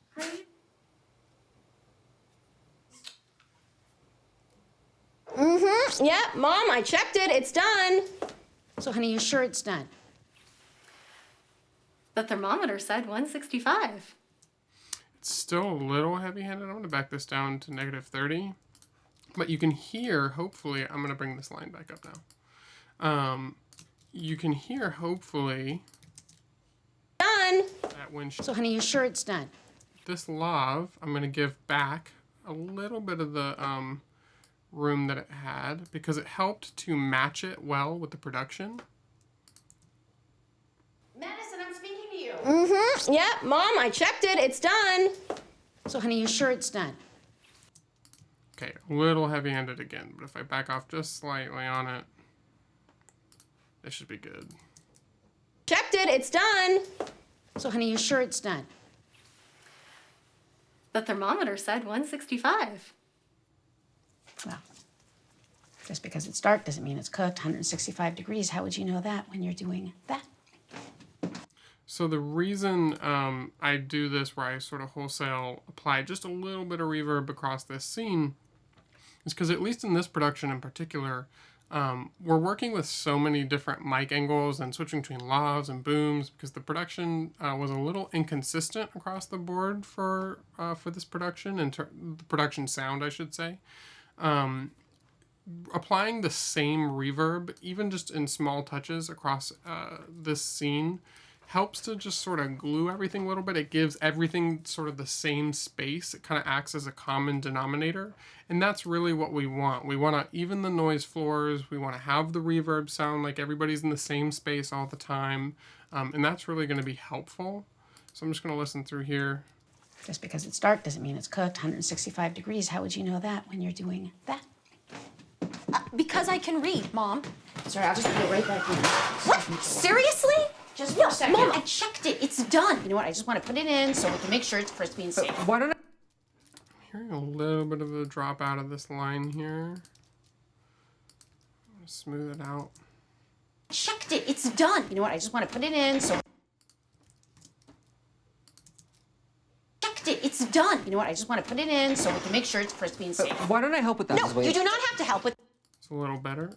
Yeah, Mom, I checked it. It's done. So, honey, you sure it's done? The thermometer said 165. It's still a little heavy-handed. I'm going to back this down to -30. But you can hear, hopefully, I'm going to bring this line back up now. You can hear, hopefully, Done. that when So, honey, you sure it's done? this Lav, I'm going to give back a little bit of the room that it had because it helped to match it well with the production. Madison, I'm speaking to you. Yeah, Mom, I checked it. It's done. So, honey, you sure it's done? Okay, a little heavy-handed again, but if I back off just slightly on it, it should be good. Checked it. It's done. So, honey, you sure it's done? The thermometer said 165. Well, just because it's dark doesn't mean it's cooked. 165 degrees, how would you know that when you're doing that? So the reason I do this where I sort of wholesale apply just a little bit of reverb across this scene is because at least in this production in particular, we're working with so many different mic angles and switching between lavs and booms because the production was a little inconsistent across the board for this production and the production sound, I should say. Applying the same reverb, even just in small touches across this scene, helps to just sort of glue everything a little bit. It gives everything sort of the same space. It kind of acts as a common denominator. And that's really what we want. We want to even the noise floors. We want to have the reverb sound like everybody's in the same space all the time. And that's really going to be helpful. So I'm just going to listen through here. Just because it's dark doesn't mean it's cooked. 165 degrees, how would you know that when you're doing that? Because I can read, Mom. Sorry, I'll just put it right back in. What? Seriously? Just for a second. Mom, I checked it. It's done. You know what? I just want to put it in so we can make sure it's crispy and safe. Why don't I... Hearing a little bit of a drop out of this line here. I'm gonna smooth it out. Checked it. It's done. You know what? I just want to put it in so... Checked it. It's done. You know what? I just want to put it in so we can make sure it's crispy and safe. Why don't I help with that, No, Ms. Williams? you do not have to help with. It's a little better.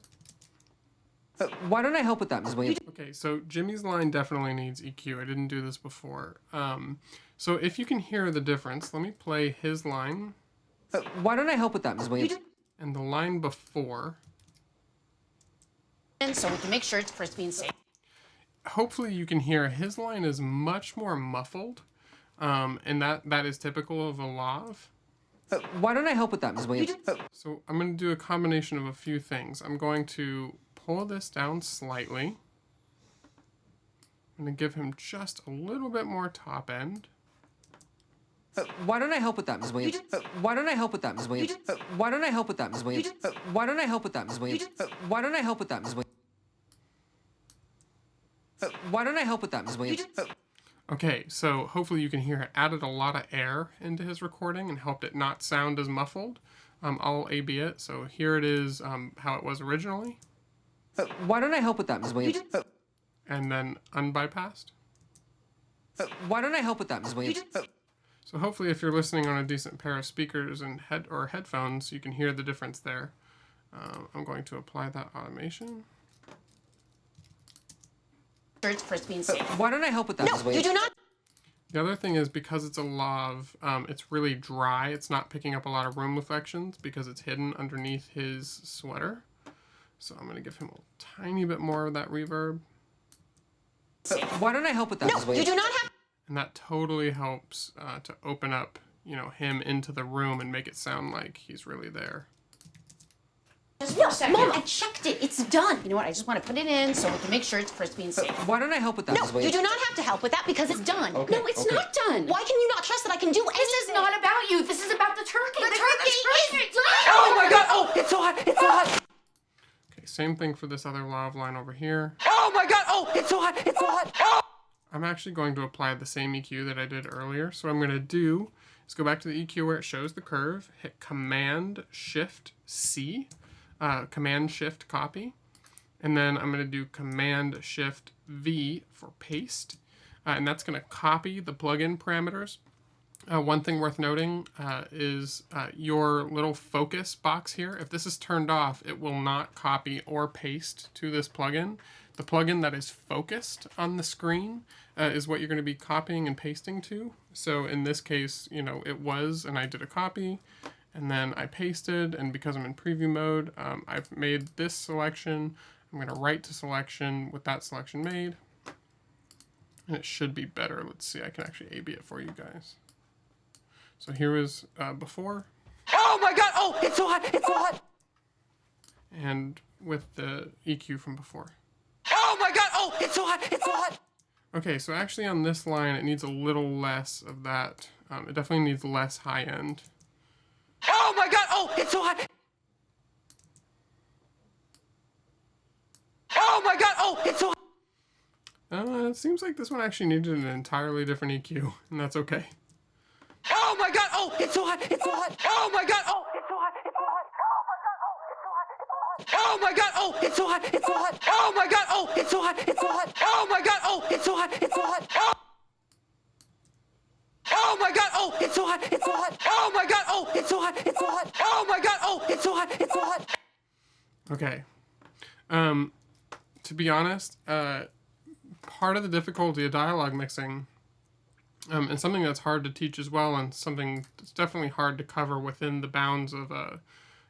Why don't I help with that, Ms. Williams? Okay, so Jimmy's line definitely needs EQ. I didn't do this before. So if you can hear the difference, let me play his line Why don't I help with that, Ms. Williams? and the line before. And so we can make sure it's crispy and safe. Hopefully you can hear his line is much more muffled, and that is typical of a Lav. Why don't I help with that, Ms. Williams? So I'm going to do a combination of a few things. I'm going to pull this down slightly. I'm going to give him just a little bit more top end. Why don't I help with that, Ms. Williams? Why don't I help with that, Ms. Williams? Why don't I help with that, Ms. Williams? Why don't I help with that, Ms. Williams? Why don't I help with that, Ms. Williams? Why don't I help with that, Ms. Williams? Okay, so hopefully you can hear it added a lot of air into his recording and helped it not sound as muffled. I'll A/B it. So here it is how it was originally. Why don't I help with that, Ms. Williams? And then unbypassed. Why don't I help with that, Ms. Williams? So hopefully if you're listening on a decent pair of speakers and headphones, you can hear the difference there. I'm going to apply that automation. It's crispy and safe. Why don't I help with that, Ms. You Williams? do not. The other thing is because it's a Lav, it's really dry. It's not picking up a lot of room reflections because it's hidden underneath his sweater. So I'm going to give him a tiny bit more of that reverb. Why don't I help with that, Ms. You Williams? do not have. And that totally helps to open up, him into the room and make it sound like he's really there. No, Mom, I checked it. It's done. You know what? I just want to put it in so we can make sure it's crispy and safe. Why don't I help with that, No, Ms. you Williams? do not have to help with that because it's done. Okay, No, it's okay. not done. Why can you not trust that I can do anything? This is not about you. This is about the turkey. The turkey is done. Oh my god! Oh, it's so hot! It's so hot! Okay, same thing for this other Lav line over here. Oh my god! Oh, it's so hot! It's so hot! Oh! I'm actually going to apply the same EQ that I did earlier. So what I'm going to do is go back to the EQ where it shows the curve, hit Command-Shift-C, Command-Shift-Copy, And then I'm going to do Command Shift V for paste. And that's going to copy the plugin parameters. One thing worth noting is your little focus box here. If this is turned off, it will not copy or paste to this plugin. The plugin that is focused on the screen is what you're going to be copying and pasting to. So in this case, you know, it was, and I did a copy, and then I pasted, and because I'm in preview mode, I've made this selection. I'm going to write to selection with that selection made. And it should be better. Let's see, I can actually A/B it for you guys. So here was before. Oh my god! Oh, it's so hot! It's so hot! And with the EQ from before. Oh my god! Oh, it's so hot! It's so hot! Okay, so actually on this line, it needs a little less of that. It definitely needs less high end. Oh my god! Oh, it's so hot! Oh my god! Oh, it's so hot! It seems like this one actually needed an entirely different EQ, and that's okay. Oh my god! Oh, it's so hot! It's so hot! Oh my god! Oh, it's so hot! It's so hot! Oh my god! Oh, it's so hot! It's so hot! Oh my god! Oh, it's so hot! It's so hot! Oh my god! Oh, it's so hot! It's so hot! Oh my god! Oh, it's so hot! It's so hot! Oh my god! Oh, it's so hot! It's so hot! Oh my god! Oh, it's so hot! It's so hot! Okay. To be honest, part of the difficulty of dialogue mixing, and something that's hard to teach as well, and something that's definitely hard to cover within the bounds of a,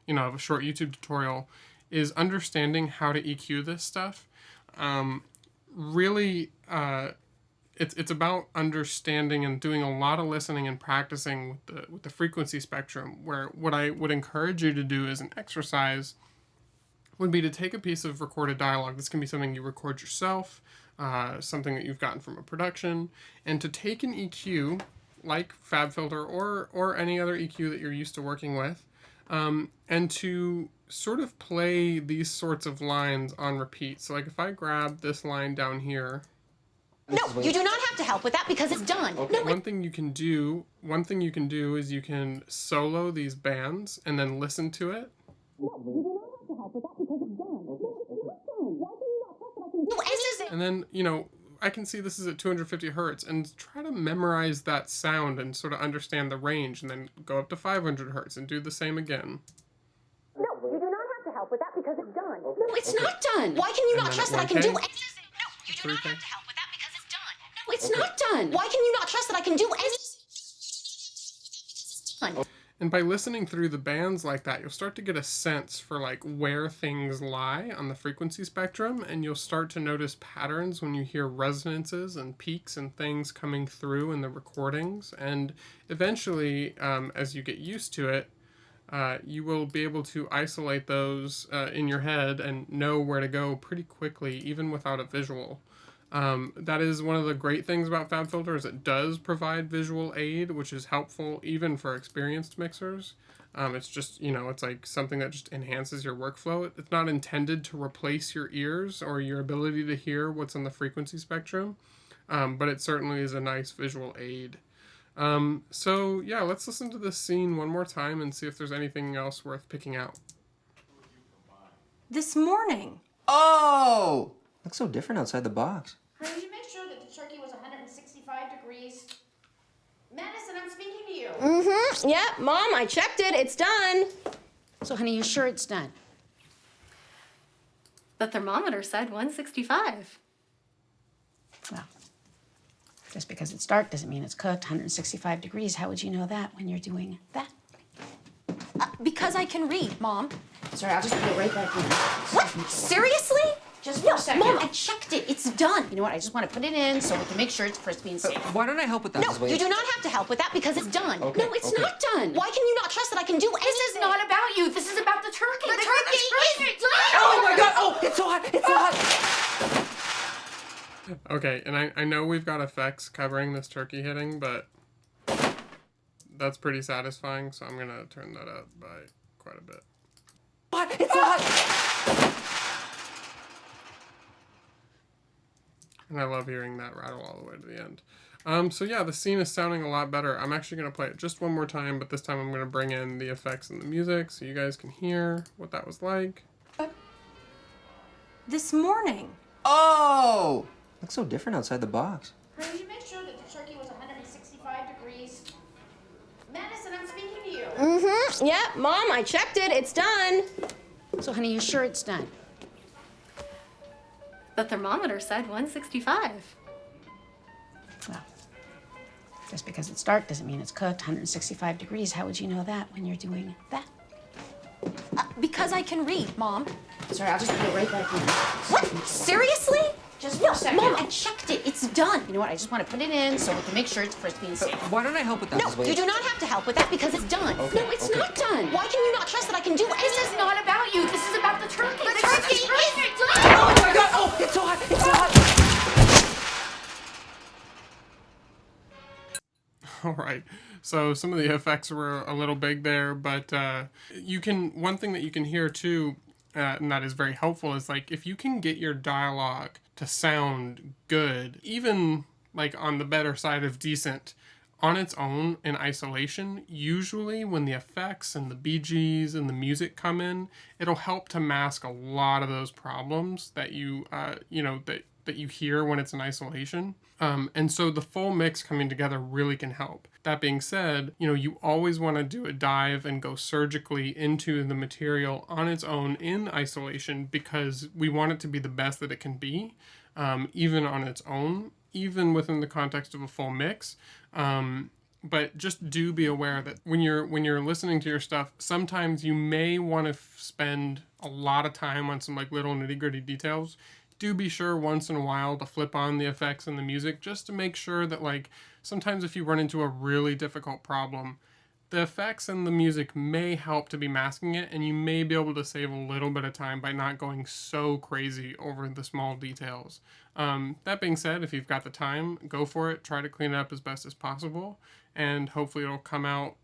you know, of a short YouTube tutorial, is understanding how to EQ this stuff. Really, it's about understanding and doing a lot of listening and practicing with the frequency spectrum. Where what I would encourage you to do as an exercise would be to take a piece of recorded dialogue. This can be something you record yourself, something that you've gotten from a production, and to take an EQ like FabFilter or any other EQ that you're used to working with, and to sort of play these sorts of lines on repeat. So like if I grab this line down here. No, you do not have to help with that because it's done. Okay. One thing you can do is you can solo these bands and then listen to it. And then, you know, I can see this is at 250 hertz and try to memorize that sound and sort of understand the range, and then go up to 500 hertz and do the same again. No, you do not have to help with that because it's done. No, it's not done. Why can you not trust that I can do anything? No, you do not have to help with that because it's done. No, It's not done. Why can you not trust that I can do anything? And by listening through the bands like that, you'll start to get a sense for like where things lie on the frequency spectrum, and you'll start to notice patterns when you hear resonances and peaks and things coming through in the recordings. And eventually, as you get used to it, you will be able to isolate those in your head and know where to go pretty quickly, even without a visual. That is one of the great things about FabFilter, is it does provide visual aid, which is helpful even for experienced mixers. It's just, you know, it's like something that just enhances your workflow. It's not intended to replace your ears or your ability to hear what's on the frequency spectrum, but it certainly is a nice visual aid. So yeah, let's listen to this scene one more time and see if there's anything else worth picking out. This morning. Oh! Looks so different outside the box. Did you make sure that the turkey was 165 degrees? Madison, I'm speaking to you. Mm-hmm. Yep, Mom, I checked it. It's done. So, honey, you're sure it's done? The thermometer said 165. Well, just because it's dark doesn't mean it's cooked. 165 degrees. How would you know that when you're doing that? Because I can read, Mom. Sorry, I'll just put it right back in. What? Seriously? Just for a second. Mom, I checked it. It's done. You know what? I just want to put it in so we can make sure it's crispy and safe. Why don't I help with that? No, Ms. Wade? you do not have to help with that because it's done. Okay, No, it's okay. not done. Why can you not trust that I can do anything? This is not about you. This is about the turkey. The turkey is done. Oh my god! Oh, it's so hot! It's so hot! Okay, and I know we've got effects covering this turkey hitting, but that's pretty satisfying, so I'm gonna turn that up by quite a bit. It's so hot! And I love hearing that rattle all the way to the end. So yeah, the scene is sounding a lot better. I'm actually going to play it just one more time, but this time I'm going to bring in the effects and the music so you guys can hear what that was like. This morning. Oh! Looks so different outside the box. Did you make sure that the turkey was 165 degrees? Madison, I'm speaking to you. Mm-hmm. Yep, Mom, I checked it. It's done. So, honey, you sure it's done? The thermometer said 165. Well, just because it's dark doesn't mean it's cooked. 165 degrees. How would you know that when you're doing that? Because I can read, Mom. Sorry, I'll just put it right back in. What? Seriously? Just No, for a second. Mom, I checked it. It's done. You know what? I just want to put it in so we can make sure it's first being safe. Why don't I help with that, No, Ms. Wade? you do not have to help with that because it's done. Okay, No, it's okay. not done. Why can you not trust that I can do anything? This is not about you. This is about the turkey. The turkey is done. Oh my god! Oh, it's so hot! It's so hot! All right. So some of the effects were a little big there, but one thing that you can hear too, and that is very helpful, is like if you can get your dialogue to sound good, even like on the better side of decent, on its own in isolation, usually when the effects and the BGs and the music come in, it'll help to mask a lot of those problems that you that you hear when it's in isolation. And so the full mix coming together really can help. That being said, you always want to do a dive and go surgically into the material on its own in isolation, because we want it to be the best that it can be, even on its own, even within the context of a full mix. But just do be aware that when you're listening to your stuff, sometimes you may want to spend a lot of time on some like little nitty-gritty details. Do be sure once in a while to flip on the effects and the music, just to make sure that, like, sometimes if you run into a really difficult problem, the effects and the music may help to be masking it, and you may be able to save a little bit of time by not going so crazy over the small details. That being said, if you've got the time, go for it. Try to clean it up as best as possible, and hopefully it'll come out,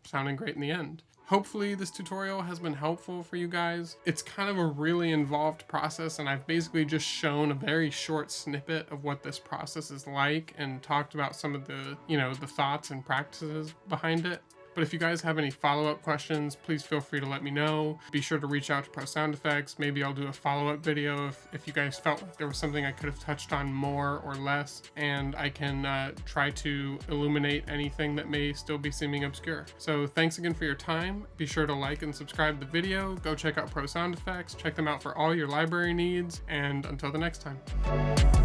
sounding great in the end. Hopefully this tutorial has been helpful for you guys. It's kind of a really involved process, and I've basically just shown a very short snippet of what this process is like and talked about some of the, the thoughts and practices behind it. But if you guys have any follow-up questions, please feel free to let me know. Be sure to reach out to Pro Sound Effects. Maybe I'll do a follow-up video if you guys felt like there was something I could have touched on more or less, and I can try to illuminate anything that may still be seeming obscure. So thanks again for your time. Be sure to like and subscribe the video. Go check out Pro Sound Effects. Check them out for all your library needs, and until the next time.